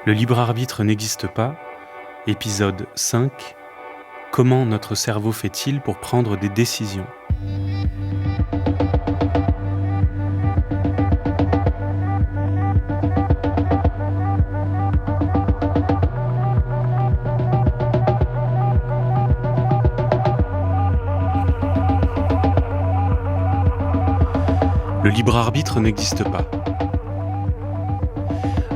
Le libre arbitre n'existe pas, épisode 5. Comment notre cerveau fait-il pour prendre des décisions? Le libre arbitre n'existe pas.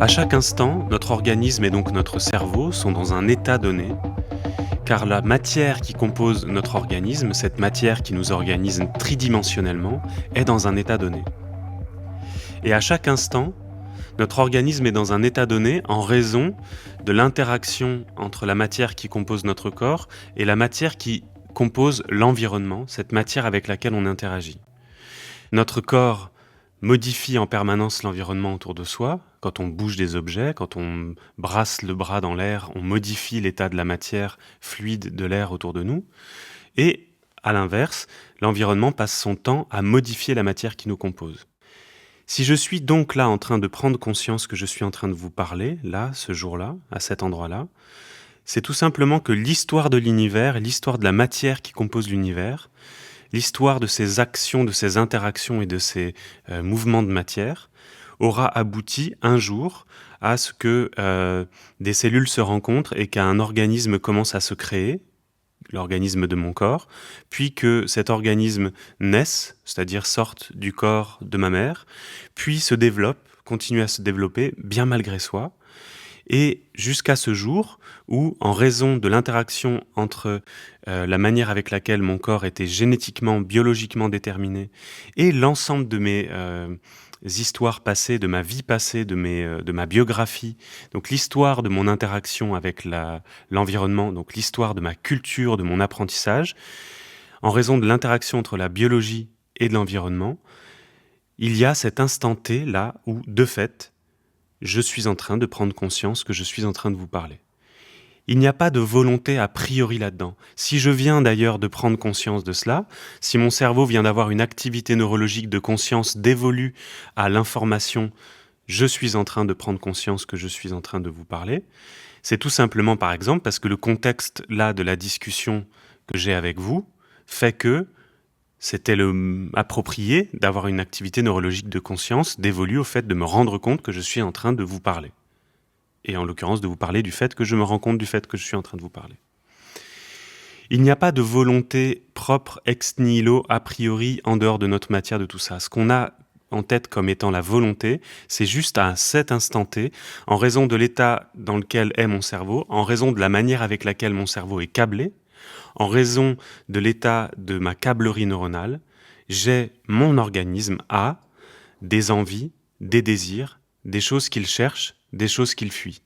À chaque instant, notre organisme et donc notre cerveau sont dans un état donné, car la matière qui compose notre organisme, cette matière qui nous organise tridimensionnellement, est dans un état donné. Et à chaque instant, notre organisme est dans un état donné en raison de l'interaction entre la matière qui compose notre corps et la matière qui compose l'environnement, cette matière avec laquelle on interagit. Notre corps modifie en permanence l'environnement autour de soi. Quand on bouge des objets, quand on brasse le bras dans l'air, on modifie l'état de la matière fluide de l'air autour de nous. Et à l'inverse, l'environnement passe son temps à modifier la matière qui nous compose. Si je suis donc là en train de prendre conscience que je suis en train de vous parler, là, ce jour-là, à cet endroit-là, c'est tout simplement que l'histoire de l'univers, l'histoire de la matière qui compose l'univers, l'histoire de ces actions, de ces interactions et de ces mouvements de matière aura abouti un jour à ce que des cellules se rencontrent et qu'un organisme commence à se créer, l'organisme de mon corps, puis que cet organisme naisse, c'est-à-dire sorte du corps de ma mère, puis se développe, continue à se développer bien malgré soi, et jusqu'à ce jour où, en raison de l'interaction entre la manière avec laquelle mon corps était génétiquement, biologiquement déterminé, et l'ensemble de mes histoires passées, de ma vie passée, de ma biographie, donc l'histoire de mon interaction avec l'environnement, donc l'histoire de ma culture, de mon apprentissage, en raison de l'interaction entre la biologie et de l'environnement, il y a cet instant T là où, de fait, je suis en train de prendre conscience que je suis en train de vous parler. Il n'y a pas de volonté a priori là-dedans. Si je viens d'ailleurs de prendre conscience de cela, si mon cerveau vient d'avoir une activité neurologique de conscience dévolue à l'information « je suis en train de prendre conscience que je suis en train de vous parler », c'est tout simplement par exemple parce que le contexte là de la discussion que j'ai avec vous fait que c'était approprié d'avoir une activité neurologique de conscience dévolue au fait de me rendre compte que je suis en train de vous parler. Et en l'occurrence, de vous parler du fait que je me rends compte du fait que je suis en train de vous parler. Il n'y a pas de volonté propre ex nihilo, a priori, en dehors de notre matière de tout ça. Ce qu'on a en tête comme étant la volonté, c'est juste à cet instant T, en raison de l'état dans lequel est mon cerveau, en raison de la manière avec laquelle mon cerveau est câblé, en raison de l'état de ma câblerie neuronale, j'ai mon organisme a des envies, des désirs, des choses qu'il cherche, des choses qu'il fuit.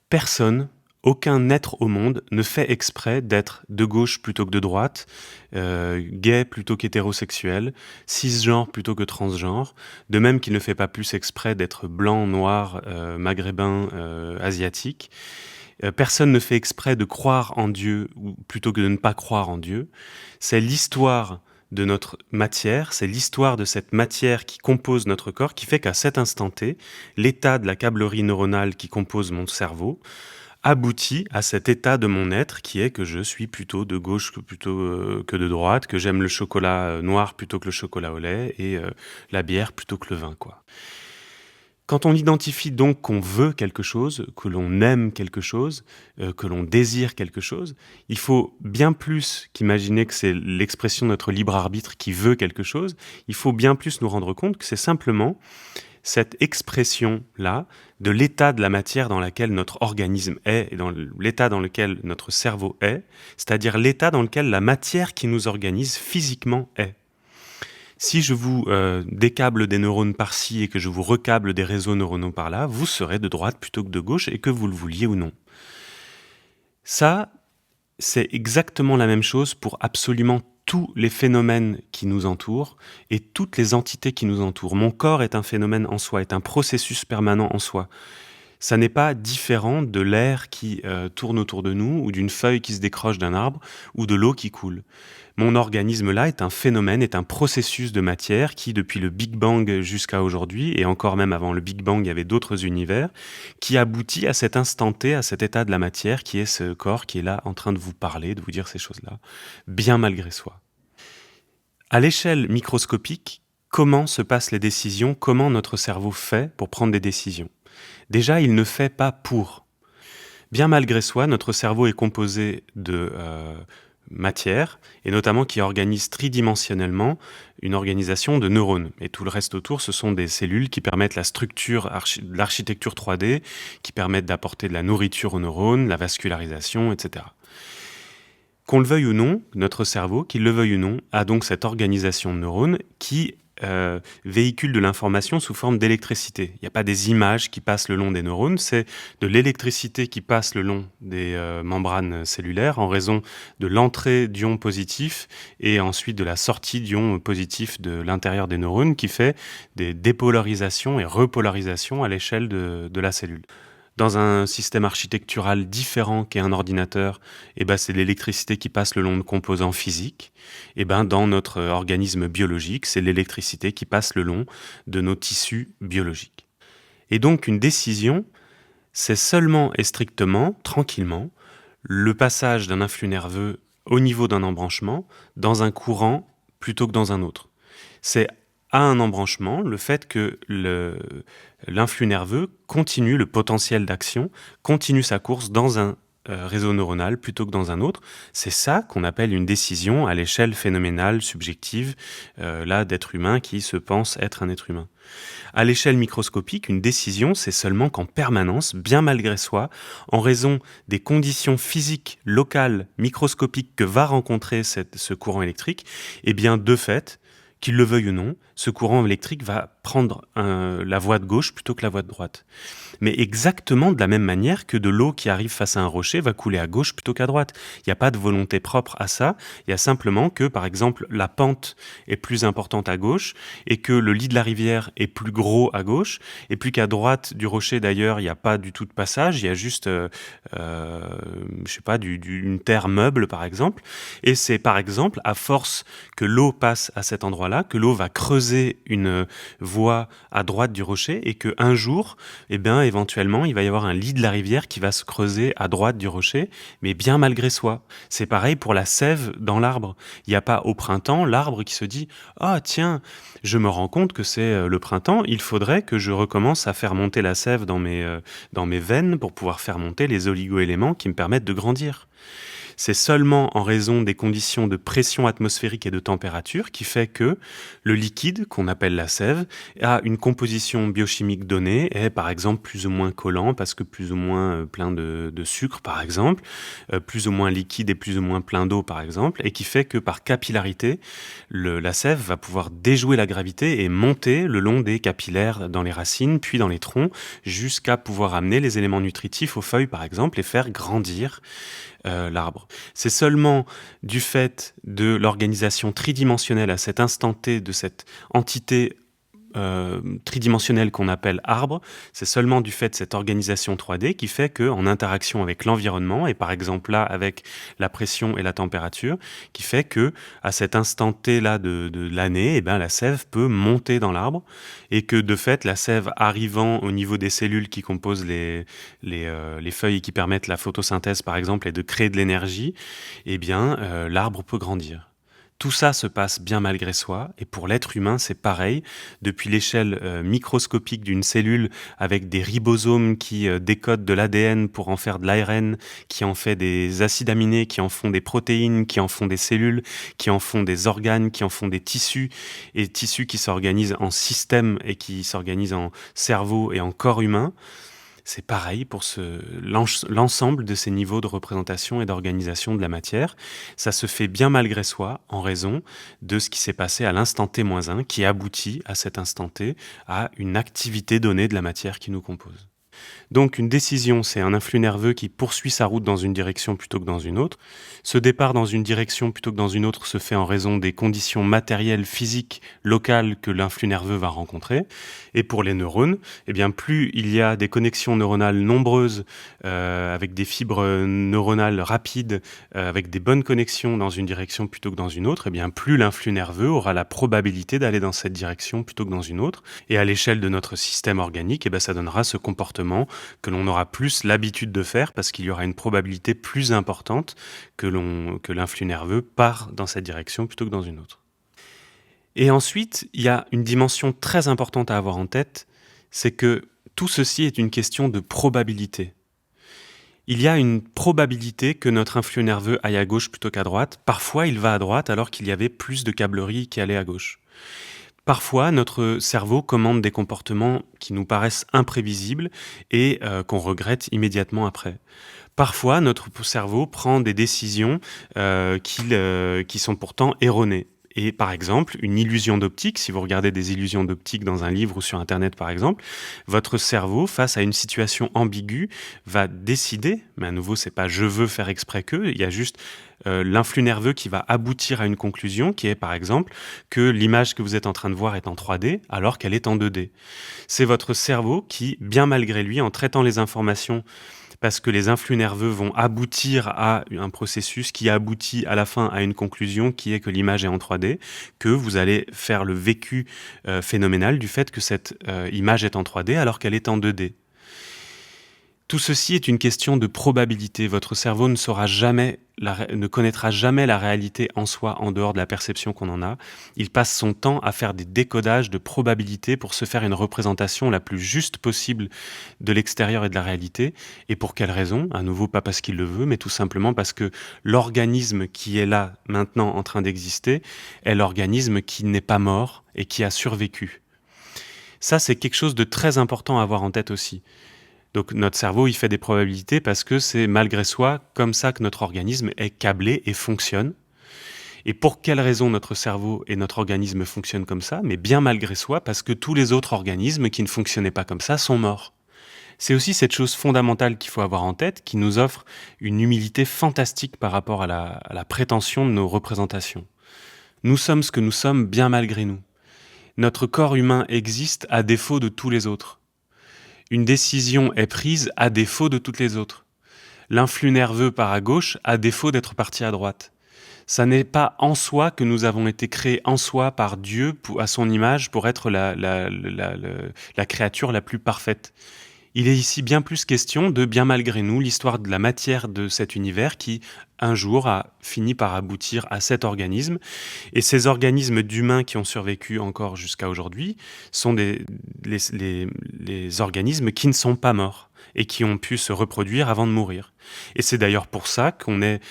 Personne, aucun être au monde ne fait exprès d'être de gauche plutôt que de droite, gay plutôt qu'hétérosexuel, cisgenre plutôt que transgenre, de même qu'il ne fait pas plus exprès d'être blanc, noir, maghrébin, asiatique. Personne ne fait exprès de croire en Dieu plutôt que de ne pas croire en Dieu. C'est l'histoire de notre matière, c'est l'histoire de cette matière qui compose notre corps qui fait qu'à cet instant T, l'état de la câblerie neuronale qui compose mon cerveau aboutit à cet état de mon être qui est que je suis plutôt de gauche que de droite, que j'aime le chocolat noir plutôt que le chocolat au lait et la bière plutôt que le vin, quoi. Quand on identifie donc qu'on veut quelque chose, que l'on aime quelque chose, que l'on désire quelque chose, il faut bien plus qu'imaginer que c'est l'expression de notre libre arbitre qui veut quelque chose, il faut bien plus nous rendre compte que c'est simplement cette expression-là de l'état de la matière dans laquelle notre organisme est et dans l'état dans lequel notre cerveau est, c'est-à-dire l'état dans lequel la matière qui nous organise physiquement est. Si je vous décable des neurones par-ci et que je vous recable des réseaux neuronaux par-là, vous serez de droite plutôt que de gauche et que vous le vouliez ou non. Ça, c'est exactement la même chose pour absolument tous les phénomènes qui nous entourent et toutes les entités qui nous entourent. Mon corps est un phénomène en soi, est un processus permanent en soi. Ça n'est pas différent de l'air qui tourne autour de nous, ou d'une feuille qui se décroche d'un arbre, ou de l'eau qui coule. Mon organisme-là est un phénomène, est un processus de matière qui, depuis le Big Bang jusqu'à aujourd'hui, et encore même avant le Big Bang, il y avait d'autres univers, qui aboutit à cet instant T, à cet état de la matière qui est ce corps qui est là en train de vous parler, de vous dire ces choses-là, bien malgré soi. À l'échelle microscopique, comment se passent les décisions, comment notre cerveau fait pour prendre des décisions? Déjà, il ne fait pas pour. Bien malgré soi, notre cerveau est composé de matière, et notamment qui organise tridimensionnellement une organisation de neurones. Et tout le reste autour, ce sont des cellules qui permettent la structure, l'architecture 3D, qui permettent d'apporter de la nourriture aux neurones, la vascularisation, etc. Qu'on le veuille ou non, notre cerveau, qu'il le veuille ou non, a donc cette organisation de neurones qui véhicule de l'information sous forme d'électricité. Il n'y a pas des images qui passent le long des neurones, c'est de l'électricité qui passe le long des membranes cellulaires en raison de l'entrée d'ions positifs et ensuite de la sortie d'ions positifs de l'intérieur des neurones qui fait des dépolarisations et repolarisations à l'échelle de la cellule. Dans un système architectural différent qu'est un ordinateur, c'est l'électricité qui passe le long de composants physiques. Dans notre organisme biologique, c'est l'électricité qui passe le long de nos tissus biologiques. Et donc une décision, c'est seulement et strictement, tranquillement, le passage d'un influx nerveux au niveau d'un embranchement dans un courant plutôt que dans un autre. C'est à un embranchement, le fait que l'influx nerveux continue, le potentiel d'action, continue sa course dans un réseau neuronal plutôt que dans un autre. C'est ça qu'on appelle une décision à l'échelle phénoménale, subjective, d'être humain qui se pense être un être humain. À l'échelle microscopique, une décision, c'est seulement qu'en permanence, bien malgré soi, en raison des conditions physiques, locales, microscopiques que va rencontrer ce courant électrique, de fait, qu'il le veuille ou non, ce courant électrique va prendre la voie de gauche plutôt que la voie de droite. Mais exactement de la même manière que de l'eau qui arrive face à un rocher va couler à gauche plutôt qu'à droite. Il n'y a pas de volonté propre à ça, il y a simplement que, par exemple, la pente est plus importante à gauche et que le lit de la rivière est plus gros à gauche, et puis qu'à droite du rocher, d'ailleurs, il n'y a pas du tout de passage, il y a juste, une terre meuble, par exemple. Et c'est, par exemple, à force que l'eau passe à cet endroit-là, que l'eau va creuser une voie à droite du rocher et qu'un jour, éventuellement, il va y avoir un lit de la rivière qui va se creuser à droite du rocher, mais bien malgré soi. C'est pareil pour la sève dans l'arbre. Il n'y a pas au printemps l'arbre qui se dit « Ah tiens, je me rends compte que c'est le printemps, il faudrait que je recommence à faire monter la sève dans mes veines pour pouvoir faire monter les oligo-éléments qui me permettent de grandir. » C'est seulement en raison des conditions de pression atmosphérique et de température qui fait que le liquide, qu'on appelle la sève, a une composition biochimique donnée, est par exemple plus ou moins collant parce que plus ou moins plein de sucre par exemple, plus ou moins liquide et plus ou moins plein d'eau par exemple, et qui fait que par capillarité, la sève va pouvoir déjouer la gravité et monter le long des capillaires dans les racines, puis dans les troncs, jusqu'à pouvoir amener les éléments nutritifs aux feuilles par exemple et faire grandir l'arbre. C'est seulement du fait de l'organisation tridimensionnelle à cet instant T de cette entité tridimensionnelle qu'on appelle arbre, c'est seulement du fait de cette organisation 3D qui fait qu'en interaction avec l'environnement, et par exemple là avec la pression et la température, qui fait que à cet instant T là de l'année, la sève peut monter dans l'arbre, et que de fait la sève arrivant au niveau des cellules qui composent les feuilles et qui permettent la photosynthèse par exemple et de créer de l'énergie, l'arbre peut grandir. Tout ça se passe bien malgré soi, et pour l'être humain, c'est pareil. Depuis l'échelle microscopique d'une cellule avec des ribosomes qui décodent de l'ADN pour en faire de l'ARN, qui en fait des acides aminés, qui en font des protéines, qui en font des cellules, qui en font des organes, qui en font des tissus, et tissus qui s'organisent en systèmes et qui s'organisent en cerveau et en corps humain. C'est pareil pour l'ensemble de ces niveaux de représentation et d'organisation de la matière. Ça se fait bien malgré soi en raison de ce qui s'est passé à l'instant T-1 qui aboutit à cet instant T à une activité donnée de la matière qui nous compose. Donc une décision, c'est un influx nerveux qui poursuit sa route dans une direction plutôt que dans une autre. Ce départ dans une direction plutôt que dans une autre se fait en raison des conditions matérielles, physiques, locales que l'influx nerveux va rencontrer. Et pour les neurones, eh bien, plus il y a des connexions neuronales nombreuses, avec des fibres neuronales rapides, avec des bonnes connexions dans une direction plutôt que dans une autre, eh bien, plus l'influx nerveux aura la probabilité d'aller dans cette direction plutôt que dans une autre. Et à l'échelle de notre système organique, eh bien, ça donnera ce comportement que l'on aura plus l'habitude de faire parce qu'il y aura une probabilité plus importante que l'influx nerveux part dans cette direction plutôt que dans une autre. Et ensuite, il y a une dimension très importante à avoir en tête, c'est que tout ceci est une question de probabilité. Il y a une probabilité que notre influx nerveux aille à gauche plutôt qu'à droite. Parfois, il va à droite alors qu'il y avait plus de câblerie qui allait à gauche. Parfois, notre cerveau commande des comportements qui nous paraissent imprévisibles et qu'on regrette immédiatement après. Parfois, notre cerveau prend des décisions qui sont pourtant erronées. Et par exemple, une illusion d'optique, si vous regardez des illusions d'optique dans un livre ou sur Internet par exemple, votre cerveau, face à une situation ambiguë, va décider, mais à nouveau, c'est pas « je veux faire exprès que », il y a juste l'influx nerveux qui va aboutir à une conclusion qui est par exemple que l'image que vous êtes en train de voir est en 3D alors qu'elle est en 2D. C'est votre cerveau qui, bien malgré lui, en traitant les informations parce que les influx nerveux vont aboutir à un processus qui aboutit à la fin à une conclusion qui est que l'image est en 3D, que vous allez faire le vécu phénoménal du fait que cette image est en 3D alors qu'elle est en 2D. Tout ceci est une question de probabilité. Votre cerveau ne connaîtra jamais la réalité en soi en dehors de la perception qu'on en a. Il passe son temps à faire des décodages de probabilités pour se faire une représentation la plus juste possible de l'extérieur et de la réalité. Et pour quelle raison ? À nouveau, pas parce qu'il le veut, mais tout simplement parce que l'organisme qui est là, maintenant, en train d'exister, est l'organisme qui n'est pas mort et qui a survécu. Ça, c'est quelque chose de très important à avoir en tête aussi. Donc notre cerveau, il fait des probabilités parce que c'est malgré soi comme ça que notre organisme est câblé et fonctionne. Et pour quelle raison notre cerveau et notre organisme fonctionnent comme ça ? Mais bien malgré soi, parce que tous les autres organismes qui ne fonctionnaient pas comme ça sont morts. C'est aussi cette chose fondamentale qu'il faut avoir en tête, qui nous offre une humilité fantastique par rapport à la prétention de nos représentations. Nous sommes ce que nous sommes bien malgré nous. Notre corps humain existe à défaut de tous les autres. Une décision est prise à défaut de toutes les autres. L'influx nerveux part à gauche à défaut d'être parti à droite. Ça n'est pas en soi que nous avons été créés en soi par Dieu à son image pour être la créature la plus parfaite. Il est ici bien plus question de, bien malgré nous, l'histoire de la matière de cet univers qui, un jour, a fini par aboutir à cet organisme. Et ces organismes d'humains qui ont survécu encore jusqu'à aujourd'hui sont les organismes qui ne sont pas morts et qui ont pu se reproduire avant de mourir. Et c'est d'ailleurs pour ça qu'on est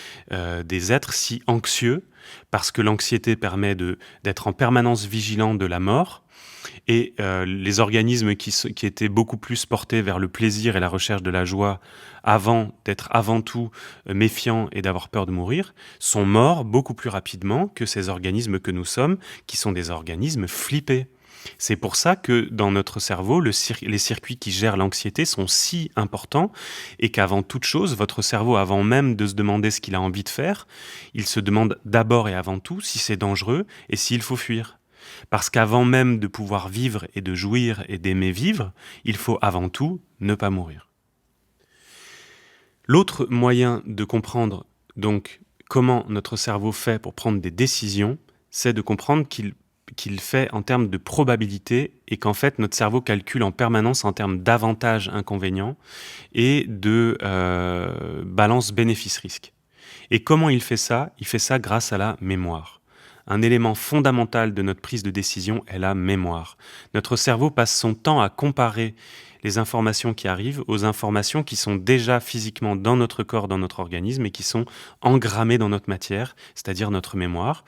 des êtres si anxieux, parce que l'anxiété permet d'être en permanence vigilant de la mort. Et les organismes qui étaient beaucoup plus portés vers le plaisir et la recherche de la joie avant d'être avant tout méfiants et d'avoir peur de mourir, sont morts beaucoup plus rapidement que ces organismes que nous sommes, qui sont des organismes flippés. C'est pour ça que dans notre cerveau, les circuits qui gèrent l'anxiété sont si importants et qu'avant toute chose, votre cerveau, avant même de se demander ce qu'il a envie de faire, il se demande d'abord et avant tout si c'est dangereux et s'il faut fuir. Parce qu'avant même de pouvoir vivre et de jouir et d'aimer vivre, il faut avant tout ne pas mourir. L'autre moyen de comprendre donc comment notre cerveau fait pour prendre des décisions, c'est de comprendre qu'il fait en termes de probabilité et qu'en fait notre cerveau calcule en permanence en termes d'avantages inconvénients et de balance bénéfice-risque. Et comment il fait ça ? Il fait ça grâce à la mémoire. Un élément fondamental de notre prise de décision est la mémoire. Notre cerveau passe son temps à comparer les informations qui arrivent aux informations qui sont déjà physiquement dans notre corps, dans notre organisme et qui sont engrammées dans notre matière, c'est-à-dire notre mémoire.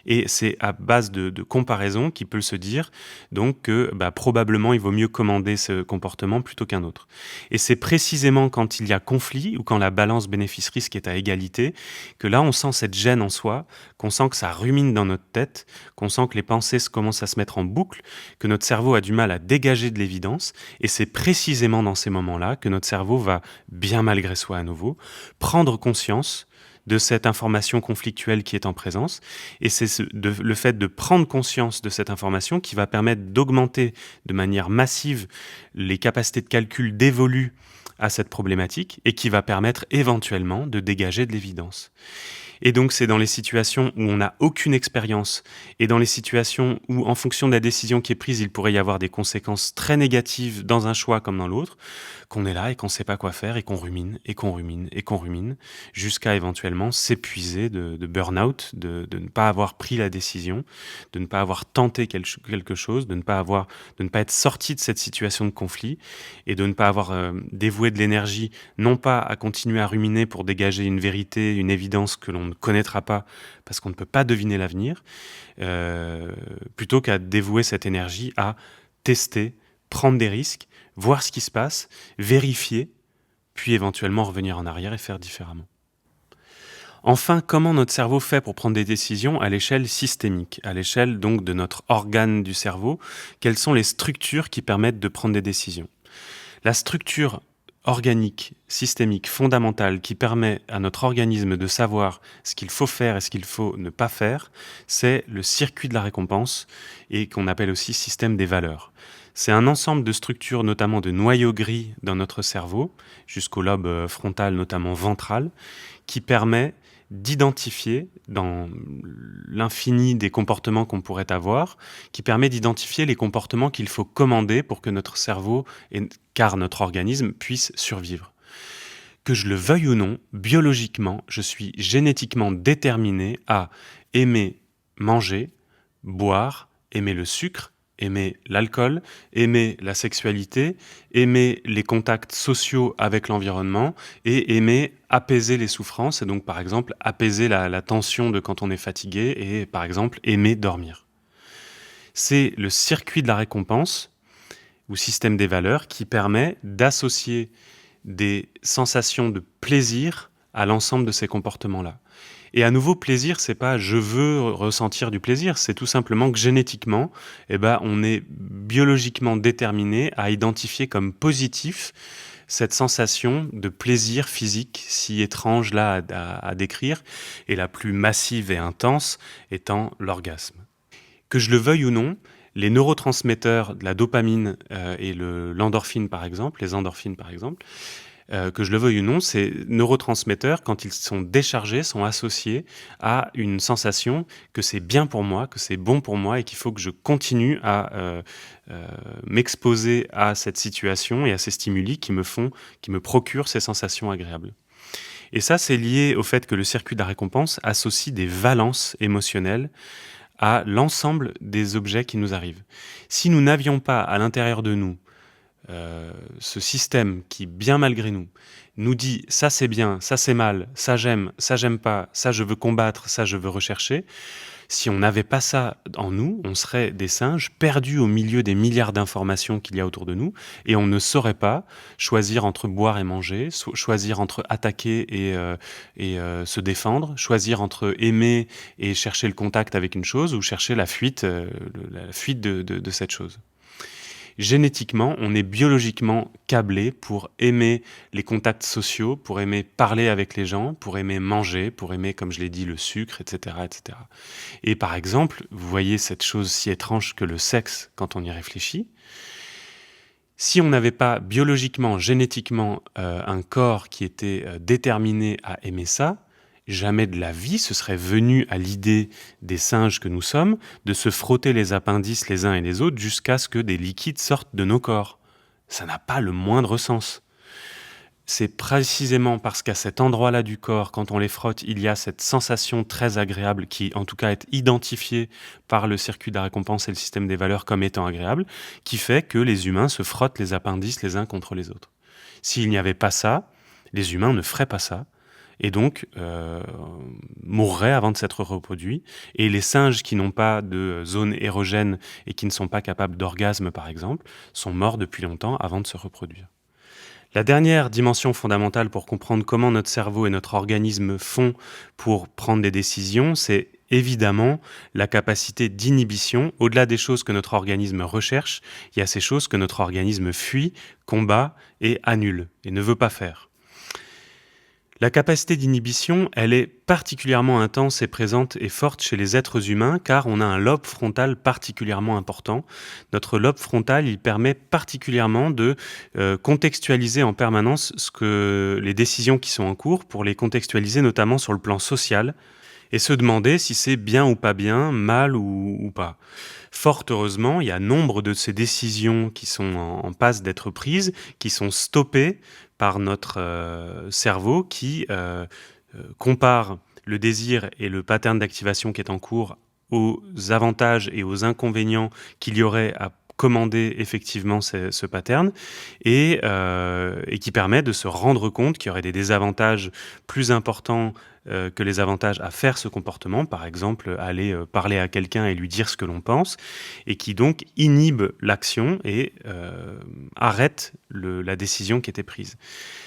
Et c'est à base de comparaison qu'il peut se dire donc que probablement il vaut mieux commander ce comportement plutôt qu'un autre. Et c'est précisément quand il y a conflit ou quand la balance bénéfice-risque est à égalité que là on sent cette gêne en soi, qu'on sent que ça rumine dans notre tête, qu'on sent que les pensées commencent à se mettre en boucle, que notre cerveau a du mal à dégager de l'évidence. Et c'est précisément dans ces moments-là que notre cerveau va, bien malgré soi à nouveau, prendre conscience de cette information conflictuelle qui est en présence. Et c'est le fait de prendre conscience de cette information qui va permettre d'augmenter de manière massive les capacités de calcul dévolues à cette problématique et qui va permettre éventuellement de dégager de l'évidence. Et donc, c'est dans les situations où on n'a aucune expérience et dans les situations où, en fonction de la décision qui est prise, il pourrait y avoir des conséquences très négatives dans un choix comme dans l'autre, qu'on est là et qu'on ne sait pas quoi faire et qu'on rumine et qu'on rumine et qu'on rumine jusqu'à éventuellement s'épuiser de burn-out, de ne pas avoir pris la décision, de ne pas avoir tenté quelque chose, de ne pas être sorti de cette situation de conflit et de ne pas avoir dévoué de l'énergie, non pas à continuer à ruminer pour dégager une vérité, une évidence que l'on ne connaîtra pas parce qu'on ne peut pas deviner l'avenir, plutôt qu'à dévouer cette énergie à tester, prendre des risques, voir ce qui se passe, vérifier, puis éventuellement revenir en arrière et faire différemment. Enfin, comment notre cerveau fait pour prendre des décisions à l'échelle systémique, à l'échelle donc de notre organe du cerveau? Quelles sont les structures qui permettent de prendre des décisions? La structure organique, systémique, fondamentale qui permet à notre organisme de savoir ce qu'il faut faire et ce qu'il faut ne pas faire, c'est le circuit de la récompense et qu'on appelle aussi système des valeurs. C'est un ensemble de structures, notamment de noyaux gris dans notre cerveau, jusqu'au lobe frontal, notamment ventral, qui permet d'identifier dans l'infini des comportements qu'on pourrait avoir, qui permet d'identifier les comportements qu'il faut commander pour que notre cerveau, car notre organisme, puisse survivre. Que je le veuille ou non, biologiquement, je suis génétiquement déterminé à aimer manger, boire, aimer le sucre, aimer l'alcool, aimer la sexualité, aimer les contacts sociaux avec l'environnement et aimer apaiser les souffrances, et donc par exemple apaiser la tension de quand on est fatigué et par exemple aimer dormir. C'est le circuit de la récompense ou système des valeurs qui permet d'associer des sensations de plaisir à l'ensemble de ces comportements-là. Et à nouveau, plaisir, c'est pas je veux ressentir du plaisir, c'est tout simplement que génétiquement, on est biologiquement déterminé à identifier comme positif cette sensation de plaisir physique si étrange là à décrire, et la plus massive et intense étant l'orgasme. Que je le veuille ou non, les neurotransmetteurs de la dopamine et l'endorphine par exemple, les endorphines par exemple, que je le veuille ou non, ces neurotransmetteurs, quand ils sont déchargés, sont associés à une sensation que c'est bien pour moi, que c'est bon pour moi et qu'il faut que je continue à m'exposer à cette situation et à ces stimuli qui me procurent ces sensations agréables. Et ça, c'est lié au fait que le circuit de la récompense associe des valences émotionnelles à l'ensemble des objets qui nous arrivent. Si nous n'avions pas à l'intérieur de nous ce système qui, bien malgré nous dit ça c'est bien, ça c'est mal, ça j'aime pas, ça je veux combattre, ça je veux rechercher, si on n'avait pas ça en nous, on serait des singes perdus au milieu des milliards d'informations qu'il y a autour de nous et on ne saurait pas choisir entre boire et manger, choisir entre attaquer et se défendre, choisir entre aimer et chercher le contact avec une chose ou chercher la fuite de cette chose. Génétiquement, on est biologiquement câblé pour aimer les contacts sociaux, pour aimer parler avec les gens, pour aimer manger, pour aimer, comme je l'ai dit, le sucre, etc., etc. Et par exemple, vous voyez cette chose si étrange que le sexe quand on y réfléchit. Si on n'avait pas biologiquement, génétiquement, un corps qui était déterminé à aimer ça, jamais de la vie ce serait venu à l'idée des singes que nous sommes de se frotter les appendices les uns et les autres jusqu'à ce que des liquides sortent de nos corps. Ça n'a pas le moindre sens. C'est précisément parce qu'à cet endroit-là du corps, quand on les frotte, il y a cette sensation très agréable qui, en tout cas, est identifiée par le circuit de la récompense et le système des valeurs comme étant agréable, qui fait que les humains se frottent les appendices les uns contre les autres. S'il n'y avait pas ça, les humains ne feraient pas ça, et donc mourraient avant de s'être reproduits. Et les singes qui n'ont pas de zone érogène et qui ne sont pas capables d'orgasme, par exemple, sont morts depuis longtemps avant de se reproduire. La dernière dimension fondamentale pour comprendre comment notre cerveau et notre organisme font pour prendre des décisions, c'est évidemment la capacité d'inhibition. Au-delà des choses que notre organisme recherche, il y a ces choses que notre organisme fuit, combat et annule et ne veut pas faire. La capacité d'inhibition, elle est particulièrement intense et présente et forte chez les êtres humains car on a un lobe frontal particulièrement important. Notre lobe frontal, il permet particulièrement de contextualiser en permanence les décisions qui sont en cours, pour les contextualiser notamment sur le plan social et se demander si c'est bien ou pas bien, mal ou pas. Fort heureusement, il y a nombre de ces décisions qui sont en passe d'être prises, qui sont stoppées par notre cerveau qui compare le désir et le pattern d'activation qui est en cours aux avantages et aux inconvénients qu'il y aurait à commander effectivement ce pattern et qui permet de se rendre compte qu'il y aurait des désavantages plus importants que les avantages à faire ce comportement, par exemple aller parler à quelqu'un et lui dire ce que l'on pense, et qui donc inhibe l'action et arrête la décision qui était prise.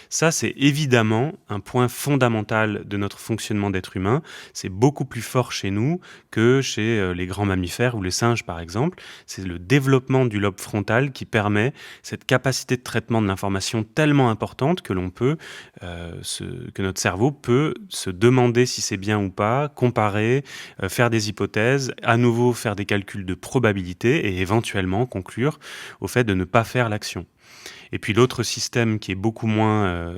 Ça, c'est évidemment un point fondamental de notre fonctionnement d'être humain. C'est beaucoup plus fort chez nous que chez les grands mammifères ou les singes, par exemple. C'est le développement du lobe frontal qui permet cette capacité de traitement de l'information tellement importante que que notre cerveau peut se demander si c'est bien ou pas, comparer, faire des hypothèses, à nouveau faire des calculs de probabilité et éventuellement conclure au fait de ne pas faire l'action. Et puis l'autre système qui est beaucoup moins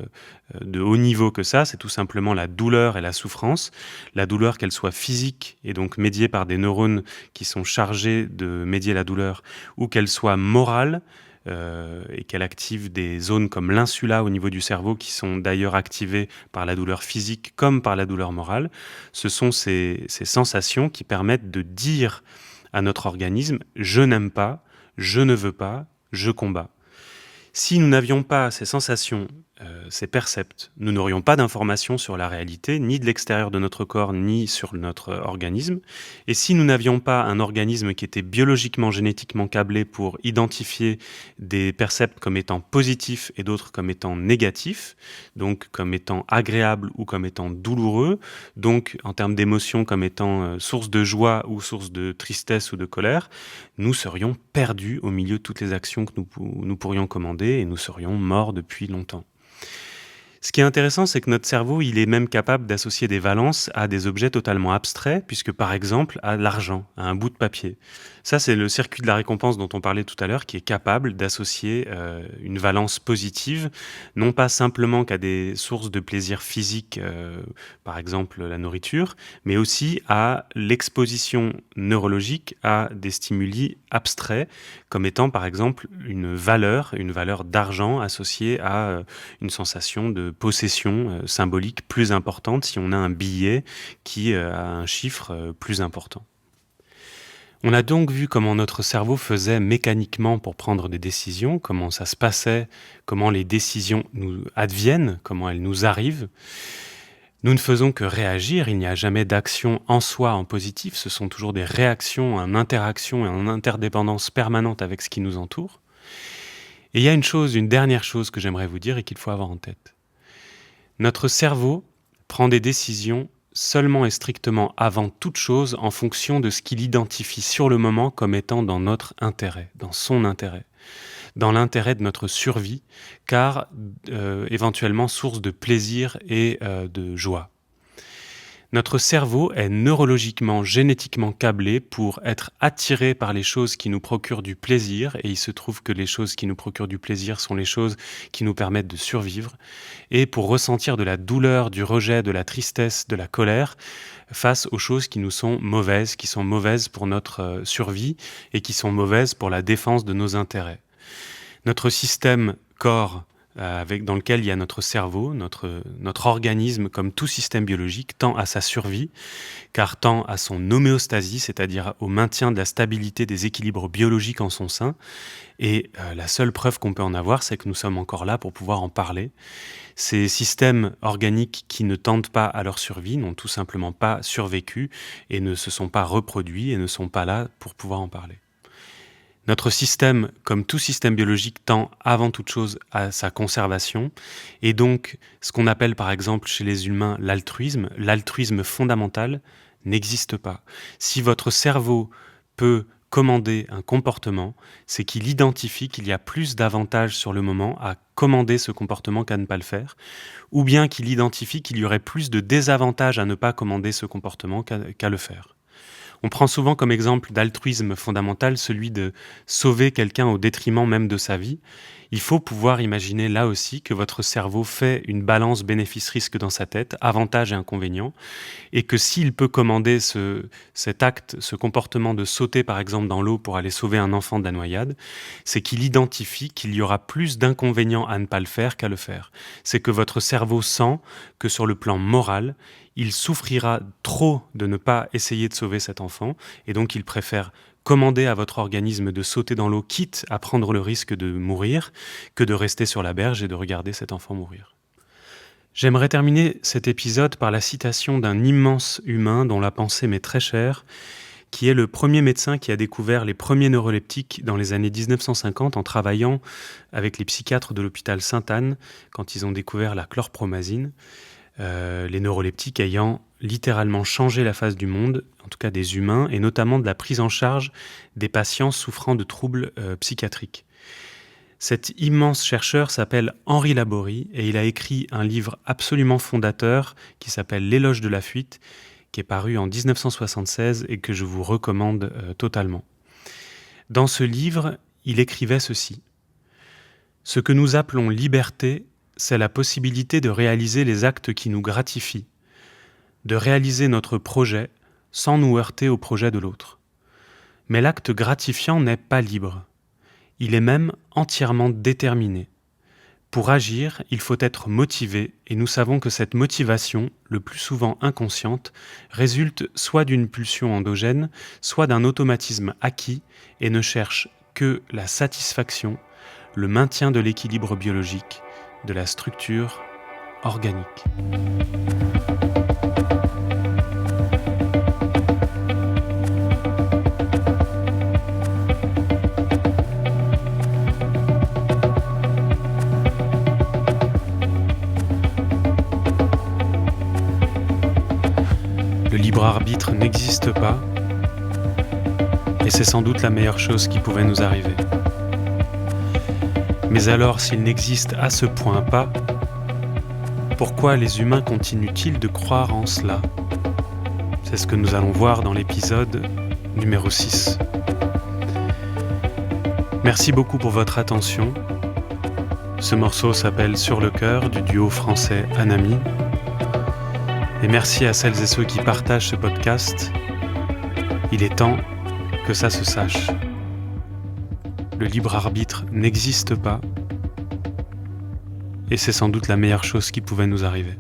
de haut niveau que ça, c'est tout simplement la douleur et la souffrance. La douleur, qu'elle soit physique et donc médiée par des neurones qui sont chargés de médier la douleur, ou qu'elle soit morale, et qu'elle active des zones comme l'insula au niveau du cerveau qui sont d'ailleurs activées par la douleur physique comme par la douleur morale. Ce sont ces sensations qui permettent de dire à notre organisme « je n'aime pas, je ne veux pas, je combats ». Si nous n'avions pas ces sensations, ces percepts, nous n'aurions pas d'informations sur la réalité, ni de l'extérieur de notre corps, ni sur notre organisme. Et si nous n'avions pas un organisme qui était biologiquement, génétiquement câblé pour identifier des percepts comme étant positifs et d'autres comme étant négatifs, donc comme étant agréables ou comme étant douloureux, donc en termes d'émotions comme étant source de joie ou source de tristesse ou de colère, nous serions perdus au milieu de toutes les actions que nous pourrions commander et nous serions morts depuis longtemps. Ce qui est intéressant, c'est que notre cerveau, il est même capable d'associer des valences à des objets totalement abstraits, puisque par exemple à l'argent, à un bout de papier. Ça, c'est le circuit de la récompense dont on parlait tout à l'heure, qui est capable d'associer une valence positive, non pas simplement qu'à des sources de plaisir physique, par exemple la nourriture, mais aussi à l'exposition neurologique à des stimuli abstraits, comme étant par exemple une valeur d'argent associée à une sensation de possession symbolique plus importante si on a un billet qui a un chiffre plus important. On a donc vu comment notre cerveau faisait mécaniquement pour prendre des décisions, comment ça se passait, comment les décisions nous adviennent, comment elles nous arrivent. Nous ne faisons que réagir, il n'y a jamais d'action en soi en positif, ce sont toujours des réactions en interaction et en interdépendance permanente avec ce qui nous entoure. Et il y a une dernière chose que j'aimerais vous dire et qu'il faut avoir en tête. Notre cerveau prend des décisions seulement et strictement avant toute chose en fonction de ce qu'il identifie sur le moment comme étant dans notre intérêt, dans son intérêt, dans l'intérêt de notre survie, car éventuellement source de plaisir et de joie. Notre cerveau est neurologiquement, génétiquement câblé pour être attiré par les choses qui nous procurent du plaisir, et il se trouve que les choses qui nous procurent du plaisir sont les choses qui nous permettent de survivre, et pour ressentir de la douleur, du rejet, de la tristesse, de la colère, face aux choses qui nous sont mauvaises pour notre survie, et qui sont mauvaises pour la défense de nos intérêts. Notre système corps, dans lequel il y a notre cerveau, notre organisme, comme tout système biologique, tend à sa survie, car tend à son homéostasie, c'est-à-dire au maintien de la stabilité des équilibres biologiques en son sein. Et la seule preuve qu'on peut en avoir, c'est que nous sommes encore là pour pouvoir en parler. Ces systèmes organiques qui ne tendent pas à leur survie n'ont tout simplement pas survécu et ne se sont pas reproduits et ne sont pas là pour pouvoir en parler. Notre système, comme tout système biologique, tend avant toute chose à sa conservation, et donc ce qu'on appelle par exemple chez les humains l'altruisme fondamental n'existe pas. Si votre cerveau peut commander un comportement, c'est qu'il identifie qu'il y a plus d'avantages sur le moment à commander ce comportement qu'à ne pas le faire, ou bien qu'il identifie qu'il y aurait plus de désavantages à ne pas commander ce comportement qu'à le faire. On prend souvent comme exemple d'altruisme fondamental celui de sauver quelqu'un au détriment même de sa vie. Il faut pouvoir imaginer là aussi que votre cerveau fait une balance bénéfice-risque dans sa tête, avantages et inconvénients, et que s'il peut commander cet acte, ce comportement de sauter par exemple dans l'eau pour aller sauver un enfant de la noyade, c'est qu'il identifie qu'il y aura plus d'inconvénients à ne pas le faire qu'à le faire. C'est que votre cerveau sent que sur le plan moral, il souffrira trop de ne pas essayer de sauver cet enfant, et donc il préfère commander à votre organisme de sauter dans l'eau, quitte à prendre le risque de mourir, que de rester sur la berge et de regarder cet enfant mourir. J'aimerais terminer cet épisode par la citation d'un immense humain dont la pensée m'est très chère, qui est le premier médecin qui a découvert les premiers neuroleptiques dans les années 1950 en travaillant avec les psychiatres de l'hôpital Sainte-Anne quand ils ont découvert la chlorpromazine. Les neuroleptiques ayant littéralement changé la face du monde, en tout cas des humains, et notamment de la prise en charge des patients souffrant de troubles psychiatriques. Cet immense chercheur s'appelle Henri Laborie et il a écrit un livre absolument fondateur qui s'appelle L'éloge de la fuite, qui est paru en 1976 et que je vous recommande totalement. Dans ce livre, il écrivait ceci. « Ce que nous appelons liberté, c'est la possibilité de réaliser les actes qui nous gratifient, de réaliser notre projet sans nous heurter au projet de l'autre. Mais l'acte gratifiant n'est pas libre. Il est même entièrement déterminé. Pour agir, il faut être motivé et nous savons que cette motivation, le plus souvent inconsciente, résulte soit d'une pulsion endogène, soit d'un automatisme acquis et ne cherche que la satisfaction, le maintien de l'équilibre biologique, de la structure organique. Le libre arbitre n'existe pas, et c'est sans doute la meilleure chose qui pouvait nous arriver. Mais alors, s'il n'existe à ce point pas, pourquoi les humains continuent-ils de croire en cela ? C'est ce que nous allons voir dans l'épisode numéro 6. Merci beaucoup pour votre attention. Ce morceau s'appelle Sur le cœur du duo français Anami. Et merci à celles et ceux qui partagent ce podcast. Il est temps que ça se sache. Le libre arbitre n'existe pas et c'est sans doute la meilleure chose qui pouvait nous arriver.